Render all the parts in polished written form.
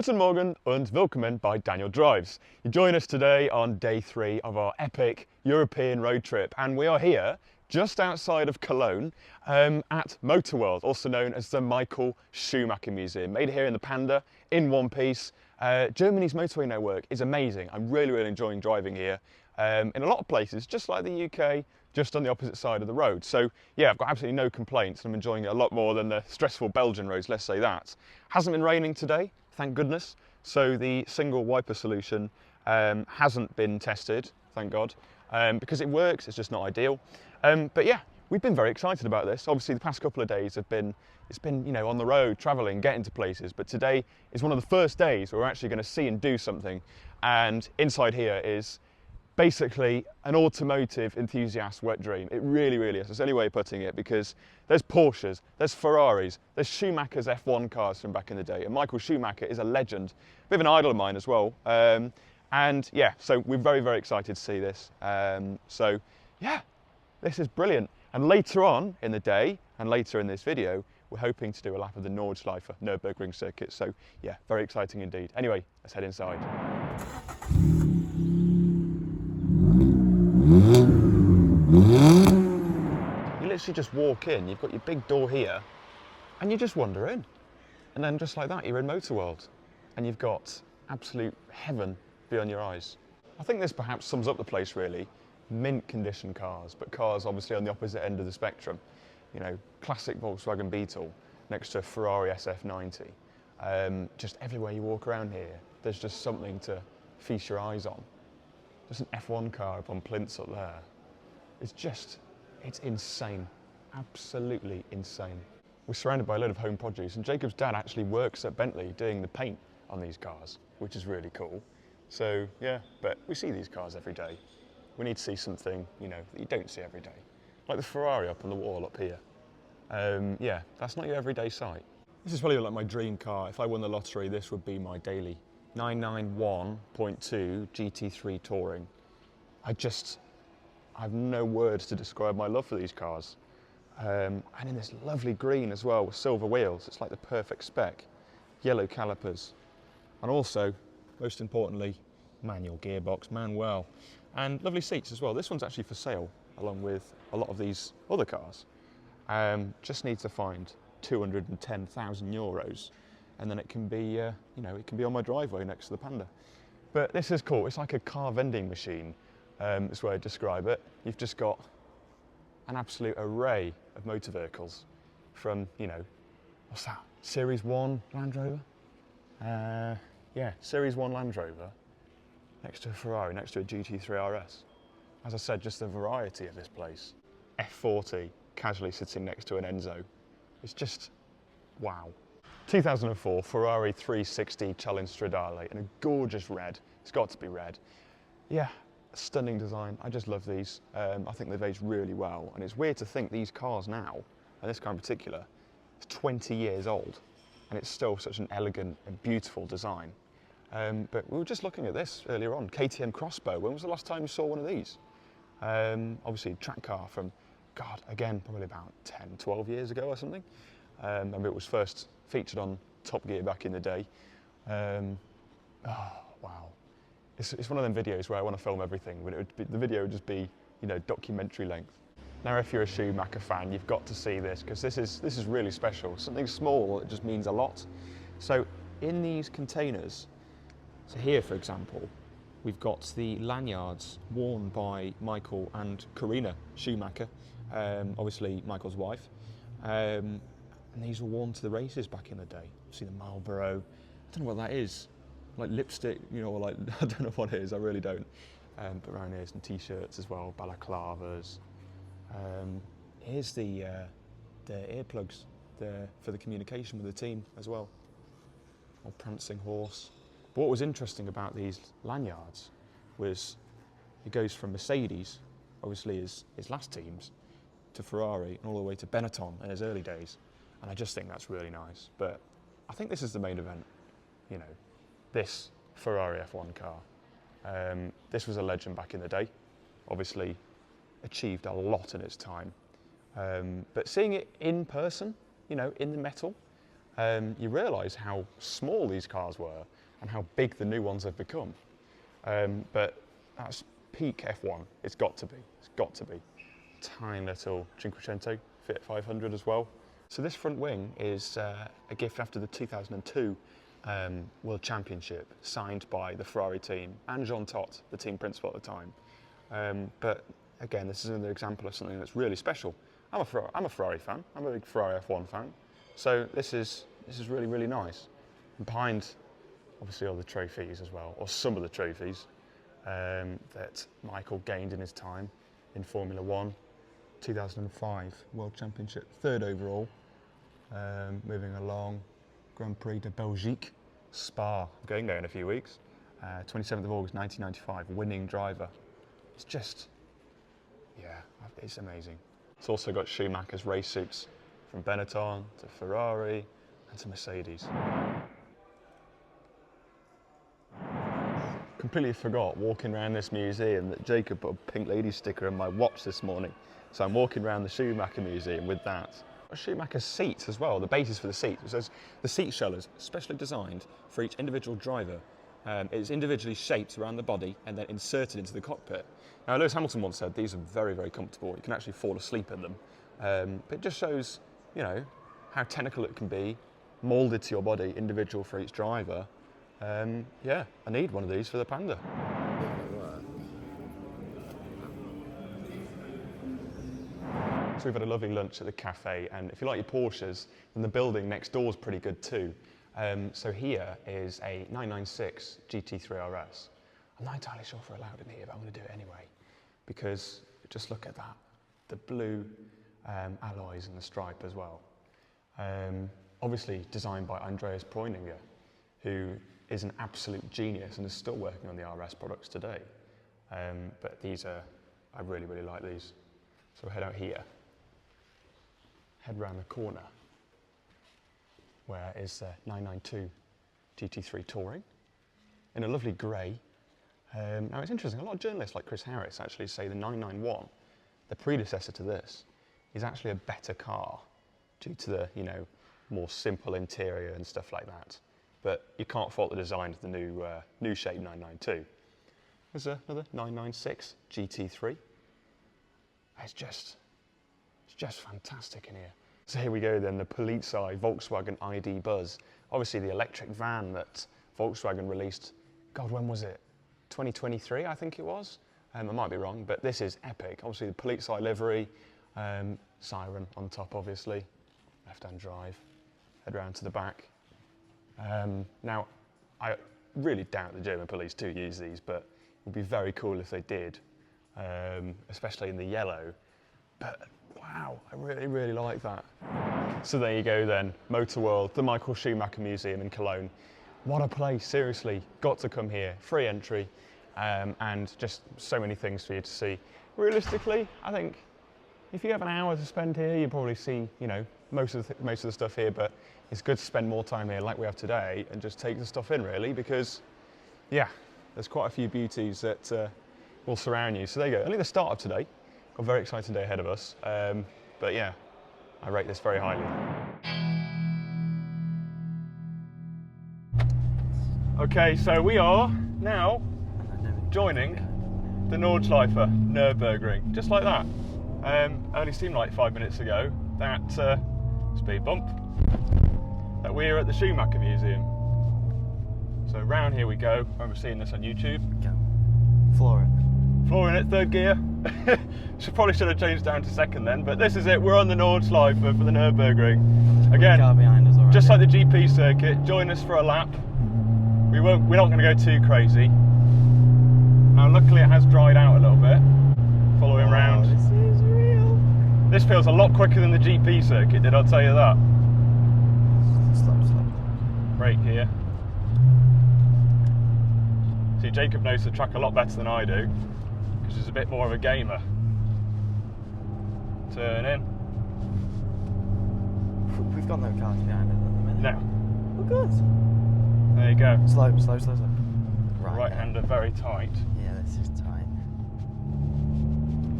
Guten Morgen und willkommen by Daniel Drives. You join us today on day 3 of our epic European road trip, and we are here just outside of Cologne at Motorworld, also known as the Michael Schumacher Museum. Made here in the Panda in one piece. Germany's motorway network is amazing. I'm really enjoying driving here. In a lot of places, just like the UK, just on the opposite side of the road. So yeah, I've got absolutely no complaints, and I'm enjoying it a lot more than the stressful Belgian roads, let's say that. Hasn't been raining today, thank goodness. So the single wiper solution hasn't been tested, thank God, because it works, it's just not ideal. But yeah, we've been very excited about this. Obviously the past couple of days have been, you know, on the road, traveling, getting to places, but today is one of the first days where we're actually going to see and do something. And inside here is basically an automotive enthusiast wet dream. It really is. That's the only way of putting it, because there's Porsches, there's Ferraris, there's Schumacher's F1 cars from back in the day, and Michael Schumacher is a legend, a bit of an idol of mine as well. And yeah, so we're very excited to see this. So yeah, this is brilliant. And later on in the day, and later in this video, we're hoping to do a lap of the Nordschleife Nürburgring circuit. So yeah, very exciting indeed. Anyway, let's head inside. You literally just walk in, you've got your big door here, and you just wander in. And then just like that, you're in Motorworld. And you've got absolute heaven beyond your eyes. I think this perhaps sums up the place really. Mint condition cars, but cars obviously on the opposite end of the spectrum. You know, classic Volkswagen Beetle next to a Ferrari SF90. Just everywhere you walk around here, there's just something to feast your eyes on. There's an F1 car up on plinths up there. It's insane, absolutely insane. We're surrounded by a load of home produce, and Jacob's dad actually works at Bentley doing the paint on these cars, which is really cool. So yeah, but we see these cars every day. We need to see something, you know, that you don't see every day. Like the Ferrari up on the wall up here. Yeah, that's not your everyday sight. This is probably like my dream car. If I won the lottery, this would be my daily 991.2 GT3 Touring. I have no words to describe my love for these cars. And in this lovely green as well, with silver wheels, it's like the perfect spec. Yellow calipers. And also, most importantly, manual gearbox, Manuel. And lovely seats as well. This one's actually for sale, along with a lot of these other cars. Just need to find 210,000 euros, and then it can be, you know, it can be on my driveway next to the Panda. But this is cool. It's like a car vending machine, is the way I describe it. You've just got an absolute array of motor vehicles from, you know, what's that? Series 1 Land Rover? Yeah, Series 1 Land Rover next to a Ferrari, next to a GT3 RS. As I said, just the variety of this place. F40 casually sitting next to an Enzo. It's just, wow. 2004 Ferrari 360 Challenge Stradale in a gorgeous red. It's got to be red. Yeah, stunning design. I just love these. I think they've aged really well. And it's weird to think these cars now, and this car in particular, is 20 years old. And it's still such an elegant and beautiful design. But we were just looking at this earlier on. KTM Crossbow. When was the last time you saw one of these? Obviously, track car from, God, again, probably about 10, 12 years ago or something. And it was first featured on Top Gear back in the day. Oh, wow. It's one of them videos where I want to film everything, but the video would just be, you know, documentary length. Now, if you're a Schumacher fan, you've got to see this, because this is really special. Something small, it just means a lot. So in these containers, so here, for example, we've got the lanyards worn by Michael and Karina Schumacher, obviously Michael's wife. And these were worn to the races back in the day. See the Marlboro, I don't know what that is. Like lipstick, you know, or like, I don't know what it is, I really don't. But around here, some t-shirts as well, balaclavas. Here's the earplugs for the communication with the team as well. Old prancing horse. But what was interesting about these lanyards was it goes from Mercedes, obviously his last teams, to Ferrari and all the way to Benetton in his early days. And I just think that's really nice. But I think this is the main event, you know, this Ferrari F1 car. This was a legend back in the day, obviously achieved a lot in its time. But seeing it in person, you know, in the metal, you realise how small these cars were and how big the new ones have become. But that's peak F1. It's got to be. It's got to be. Tiny little Cinquecento Fiat 500 as well. So this front wing is a gift after the 2002 World Championship, signed by the Ferrari team and Jean Todt, the team principal at the time. But again, this is another example of something that's really special. I'm a Ferrari fan. I'm a big Ferrari F1 fan. So this is really, really nice. And behind, obviously, all the trophies as well, or some of the trophies that Michael gained in his time in Formula One. 2005 World Championship, 3rd overall. Moving along, Grand Prix de Belgique, Spa, I'm going there in a few weeks. 27th of August 1995, winning driver. It's just, yeah, it's amazing. It's also got Schumacher's race suits, from Benetton to Ferrari and to Mercedes. Completely forgot, walking around this museum, that Jacob put a Pink Lady sticker on my watch this morning. So I'm walking around the Schumacher Museum with that. Schumacher's seats as well, the basis for the seat. It says the seat shell specially designed for each individual driver. It's individually shaped around the body and then inserted into the cockpit. Now, Lewis Hamilton once said these are very, very comfortable. You can actually fall asleep in them. But it just shows, you know, how technical it can be, moulded to your body, individual for each driver. Yeah, I need one of these for the Panda. So we've had a lovely lunch at the cafe, and if you like your Porsches, then the building next door is pretty good too. So here is a 996 GT3 RS. I'm not entirely sure if we're allowed in here, but I'm going to do it anyway, because just look at that, the blue alloys and the stripe as well. Obviously designed by Andreas Preuninger, who is an absolute genius and is still working on the RS products today. But I really, really like these. So we'll head out here. Head round the corner, where is the 992 GT3 Touring in a lovely grey. Now it's interesting, a lot of journalists like Chris Harris actually say the 991, the predecessor to this, is actually a better car due to the, you know, more simple interior and stuff like that. But you can't fault the design of the new shape 992. There's another 996 GT3. It's just fantastic in here. So here we go then, the Polizei Volkswagen ID Buzz. Obviously the electric van that Volkswagen released, God, when was it? 2023, I think it was. I might be wrong, but this is epic. Obviously the Polizei livery, siren on top obviously, left-hand drive, head round to the back. Now, I really doubt the German police do use these, but it would be very cool if they did. Especially in the yellow, but wow, I really, really like that. So there you go then, Motorworld, the Michael Schumacher Museum in Cologne. What a place, seriously, got to come here, free entry, and just so many things for you to see. Realistically, I think if you have an hour to spend here, you probably see, you know, most of the stuff here, but it's good to spend more time here like we have today and just take the stuff in really, because yeah, there's quite a few beauties that will surround you. So there you go, only the start of today. Got a very exciting day ahead of us. But yeah, I rate this very highly. Okay, so we are now joining the Nordschleife Nürburgring, just like that. Only seemed like 5 minutes ago that speed bump, that we're at the Schumacher Museum. So round here we go. I remember seeing this on YouTube. Go. Floor it. Flooring it, third gear. Probably should have changed down to second then, but this is it. We're on the Nordschleife for the Nürburgring. Again, car behind us already. Just like the GP circuit, join us for a lap. We're not going to go too crazy. Now luckily it has dried out a little bit, following round. This is real. This feels a lot quicker than the GP circuit, did I tell you that? Stop. Brake here. See, Jacob knows the track a lot better than I do, because he's a bit more of a gamer. Turn in. We've got no cars behind it at the minute. No. We're good. There you go. Slow. Right hander very tight. Yeah, this is tight.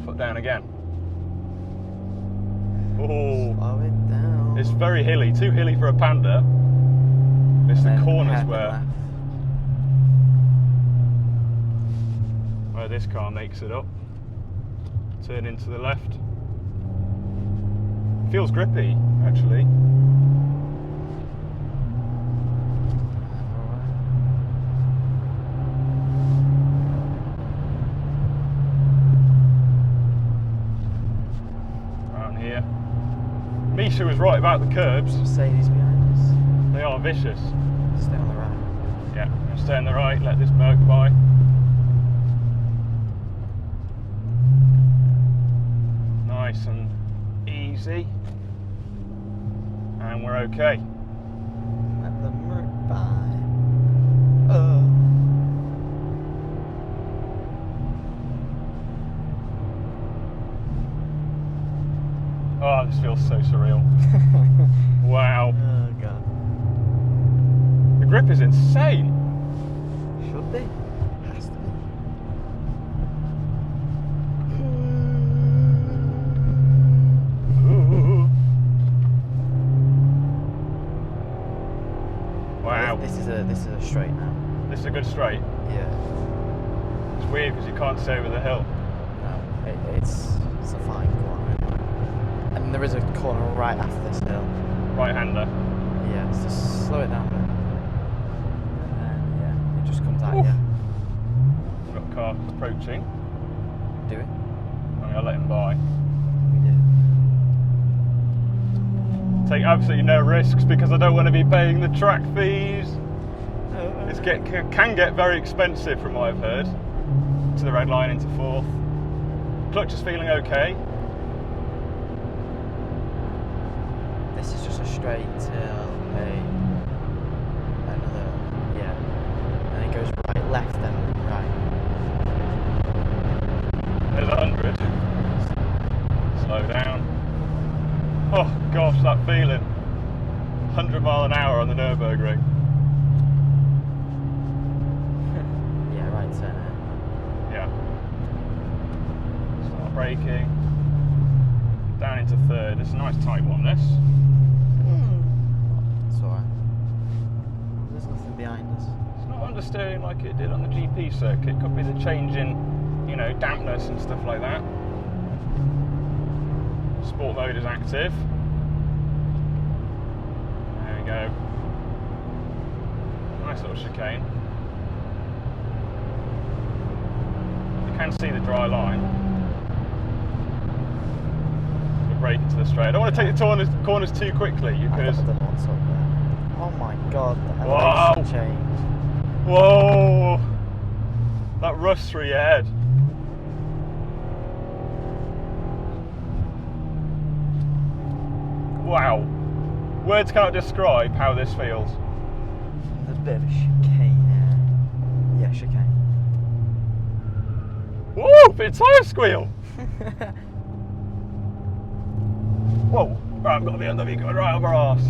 Foot down again. Oh. Slow it down. It's very hilly, too hilly for a Panda. It's the And then corners hairpin where this car makes it up. Turn into the left. Feels grippy, actually. Around here. Misha was right about the curbs. Mercedes behind us. They are vicious. Stay on the right. Yeah, I'm gonna stay on the right, let this Merc by. Nice and easy. And we're okay. Let the Merc by. Oh, this feels so surreal. Wow. Oh god. The grip is insane. Should be. Has to be. Ooh. Wow. This is a straight now. This is a good straight. Yeah. It's weird because you can't see over the hill. No, it's a fine corner. And there is a corner right after this hill. Right-hander. Yeah, so just slow it down a bit. And then, yeah, it just comes at Oof. you. We've got a car approaching. Do it. I'm going to let him by. We do. Take absolutely no risks because I don't want to be paying the track fees. It can get very expensive from what I've heard. To the red line into fourth. Clutch is feeling okay. This is just a straight till another, yeah. And it goes right, left, then right. There's 100. Slow down. Oh gosh, that feeling. 100 mile an hour on the Nürburgring. Yeah, right turn in. Yeah. Start braking. Down into third. It's a nice tight one, this. It's alright. There's nothing behind us. It's not understeering like it did on the GP circuit. Could be the change in, you know, dampness and stuff like that. Sport mode is active. There we go. Nice little chicane. You can see the dry line. We'll brake into the straight. I don't want to take the corners too quickly because. I don't know what's up there. Oh my god, the Wow. elevation change. Whoa! That rust through your head. Wow. Words can't describe how this feels. There's a bit of a chicane here. Yeah, chicane. Woo! Bit of tyre squeal! Whoa! Right, I've got the BMW going right up our arse.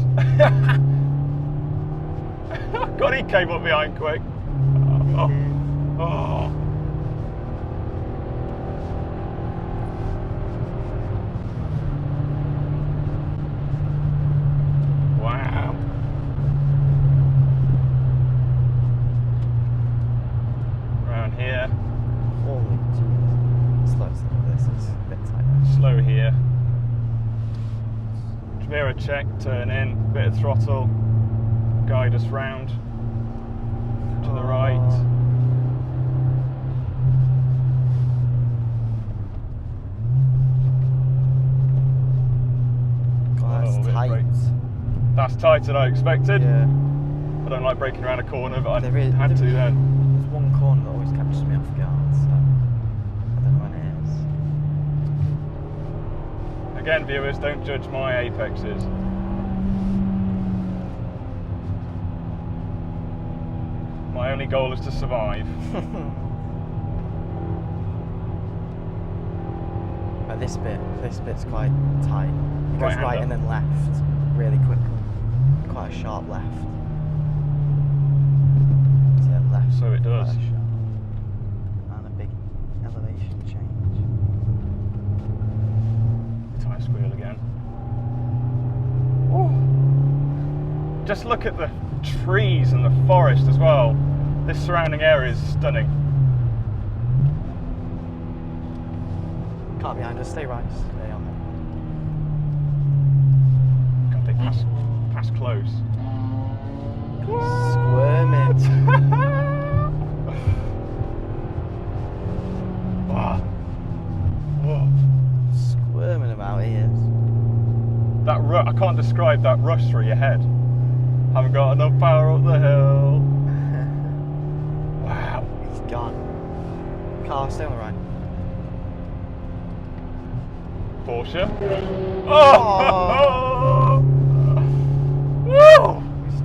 God, he came up behind quick. Oh. Oh. Wow. Around here. Holy jeez. Slow. This is a bit tighter. Slow here. Mirror check, turn in, bit of throttle, guide us round to the right. God, that's bit of tight. brake. That's tighter than I expected. Yeah. I don't like braking around a corner, but I There is- had to then. There's one corner that always catches me off guard, so I don't know when it is. Again, viewers, don't judge my apexes. My only goal is to survive. But this bit's quite tight. It goes Right-hander. right and then left really quickly. Quite a sharp left. Yeah, left. So it does. Quite a sharp. And a big elevation change. Tyre squeal again. Ooh. just look at the trees and the forest as well. This surrounding area is stunning. Car behind us, stay right, stay on God, they pass close. there. Squirming. Wow. Whoa. Squirming about he is. That I can't describe that rush through your head. Haven't got enough power up the hill. Wow. He's gone. Car, stay on the right. Porsche. Oh! Woo! We just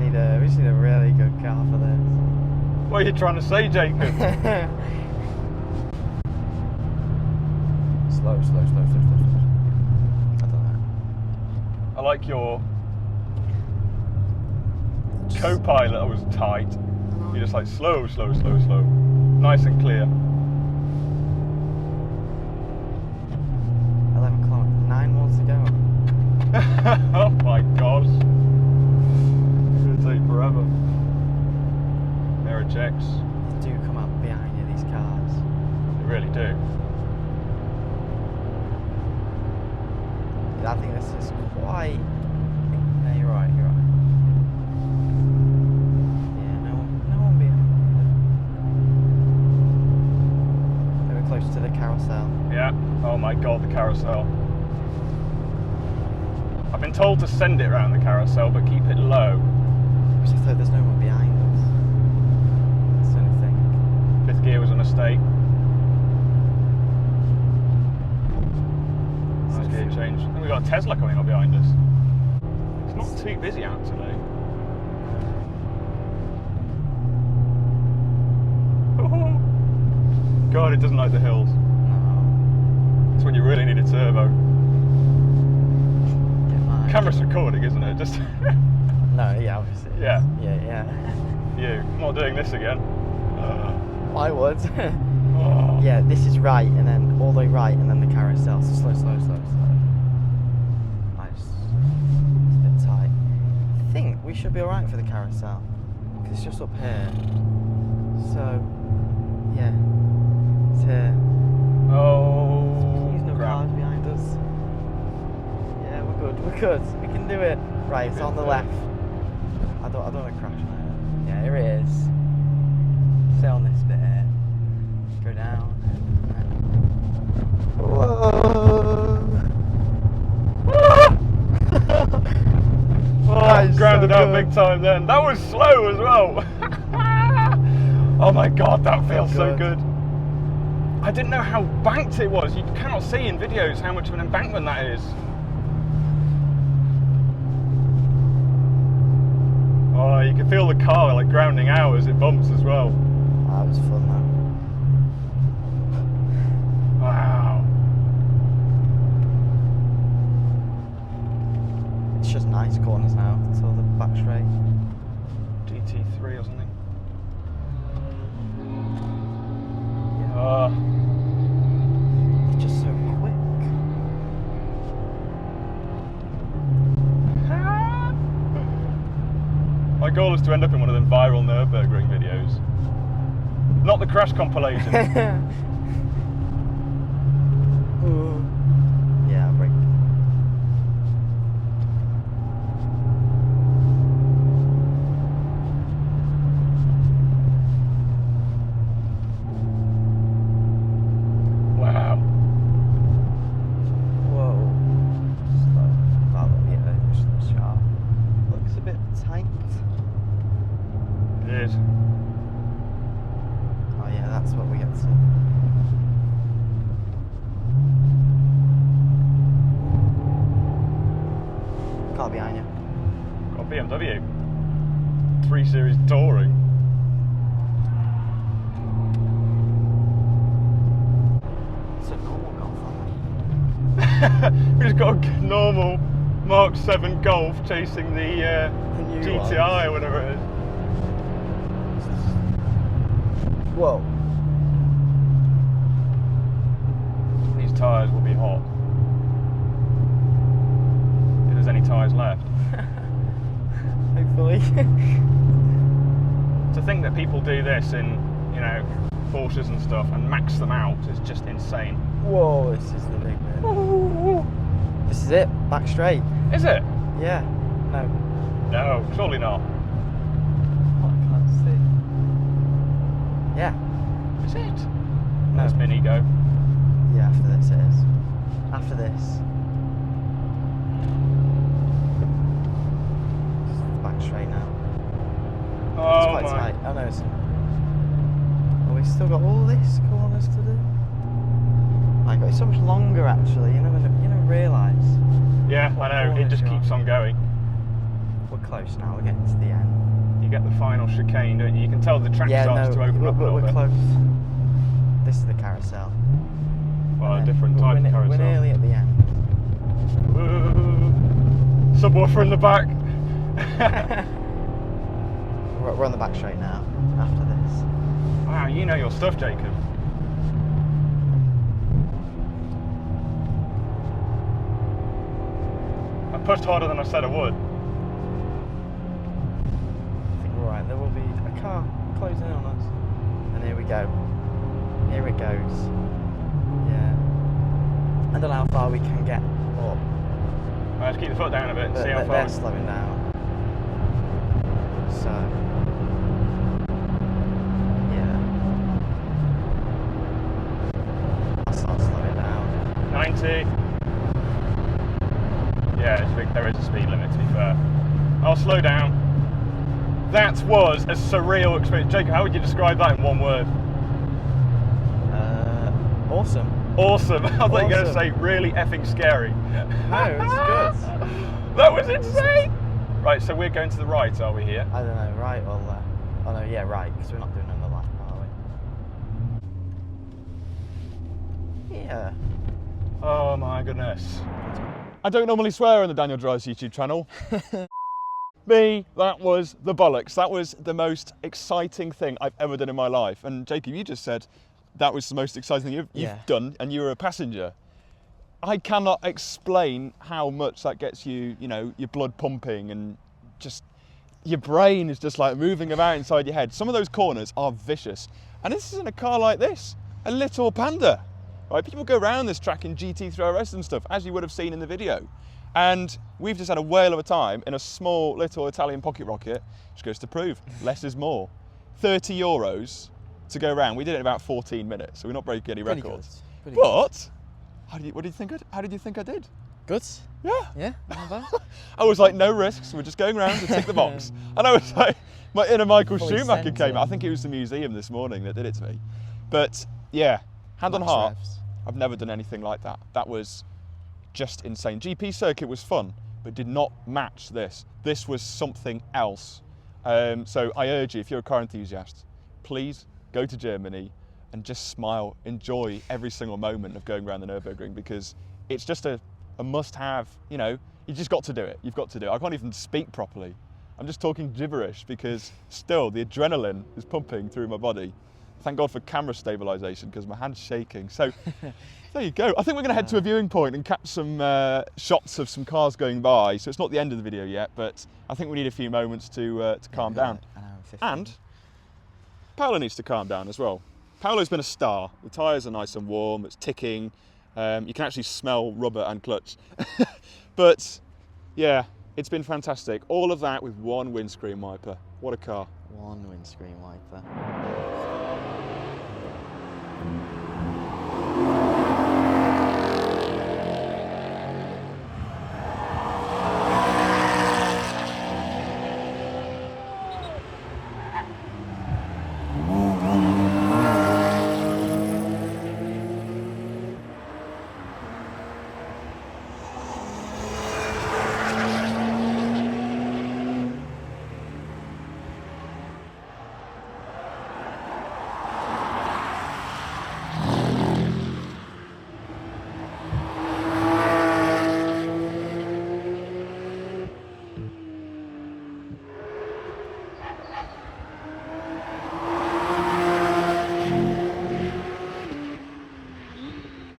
need a really good car for this. What are you trying to say, Jacob? Slow. I don't know. I like your co-pilot. I was tight. You're just like slow. Nice and clear. 11 o'clock, 9 more to go. Oh my gosh. It's going to take forever. Mirror checks. They do come up behind you, these cars. They really do. I think this is quite... No, you're right. Yeah, no one behind you. They were close to the carousel. Yeah. Oh my god, the carousel. I've been told to send it around the carousel, but keep it low. Because I thought there's no one behind us. That's the only thing. Fifth gear was a mistake. Nice gear change. I think we've got a Tesla coming up behind us. It's not too busy out today. God, it doesn't like the hills. No. It's when you really need a turbo. Get mine. Camera's recording, isn't it? Just No, yeah, obviously. Yeah. Yeah. you. I'm not doing this again. I would. Oh. Yeah, this is right, and then all the way right, and then the carousel. So slow. Nice. It's a bit tight. I think we should be alright for the carousel, because it's just up here. So, yeah. It's here. Oh. Please no crap. cars behind us. Yeah, we're good. We can do it. Right, it's on the left. I don't want to crash on it. Yeah, here it is. Stay on this bit here. Go down. Whoa! Oh, grounded out big time then. That was slow as well. Oh my god, that feels so good. I didn't know how banked it was. You cannot see in videos how much of an embankment that is. Oh, you can feel the car like grounding out as it bumps as well. That was fun though. Wow. It's just nice corners now. It's all the back straight. GT3 or something. Yeah. It's just so quick. My goal is to end up in one of them viral Nürburgring videos. Not the crash compilation. Yeah, break. Wow. Whoa. Slow. It's sharp. Looks a bit tight. It is. Oh yeah, that's what we get to see. Car behind you. Got a BMW 3 Series Touring. It's a normal Golf, We've just got a normal Mark 7 Golf chasing the new GTI or whatever it is. Whoa. These tyres will be hot. If there's any tyres left. Hopefully hopefully. To think that people do this in, you know, Porsches and stuff and max them out is just insane. Whoa, this is the big bit. This is it, back straight. Is it? Yeah. No. No, surely not. Oh, I can't see. Yeah. Is it? No. Let's mini go. Yeah, after this it is. After this. Back straight now. Oh It's quite my. tight. Oh no, it's... Oh, we've still got all this corners to do. My God, it's so much longer actually. You never realise. Yeah, What I know. It corners just you're keeps on going. We're close now. We're getting to the end. You get the final chicane, don't you? You can tell the track starts to open up a little we're bit. close. This is the carousel. Well, a And then different type of carousel. We're nearly at the end. Woo. Subwoofer in the back. We're on the back straight now. After this. Wow, you know your stuff, Jacob. I pushed harder than I said I would. I think we're right. There will be a car closing in on us. And here we go. Here it goes. Yeah. I don't know how far we can get up. Let's keep the foot down a bit and But see how far. they're slowing down. So. Yeah. I'll start slowing down. 90. Yeah, there is a speed limit, to be fair. I'll slow down. That was a surreal experience. Jacob, how would you describe that in one word? Awesome. Awesome. I thought you were going to Awesome. say really effing scary. No, it's good. That was insane. Right, so we're going to the right, are we here? I don't know, right or left? Oh no, yeah, right, because we're not doing on the left, are we? Yeah. Oh my goodness. I don't normally swear on the Daniel Drives YouTube channel. Me, that was the bollocks. That was the most exciting thing I've ever done in my life. And Jacob, you just said that was the most exciting thing you've done, and you were a passenger. I cannot explain how much that gets you, you know, your blood pumping and just your brain is just like moving about inside your head. Some of those corners are vicious. And this is in a car like this, a little Panda. Right, people go around this track in GT3RS and stuff, as you would have seen in the video. And we've just had a whale of a time in a small little Italian pocket rocket, which goes to prove less is more. 30 euros to go around. We did it in about 14 minutes, so we're not breaking any records. But how did you think I did? Good. Yeah. Yeah, not bad. I was like, no risks. We're just going around to tick the box. And I was like, my inner Michael Fully Schumacher sent came it. out. I think it was the museum this morning that did it to me. But yeah, hand on Max heart, revs. I've never done anything like that. That was just insane. GP circuit was fun, but did not match this. This was something else. So I urge you, if you're a car enthusiast, please go to Germany and just smile, enjoy every single moment of going around the Nürburgring, because it's just a must-have. You know, you just got to do it. You've got to do it. I can't even speak properly. I'm just talking gibberish because still the adrenaline is pumping through my body. Thank God for camera stabilisation because my hand's shaking. So there you go. I think we're going to head to a viewing point and catch some shots of some cars going by. So it's not the end of the video yet, but I think we need a few moments to calm down. And Paolo needs to calm down as well. Paolo's been a star. The tyres are nice and warm, it's ticking. You can actually smell rubber and clutch. But yeah, it's been fantastic. All of that with one windscreen wiper. What a car. One windscreen wiper.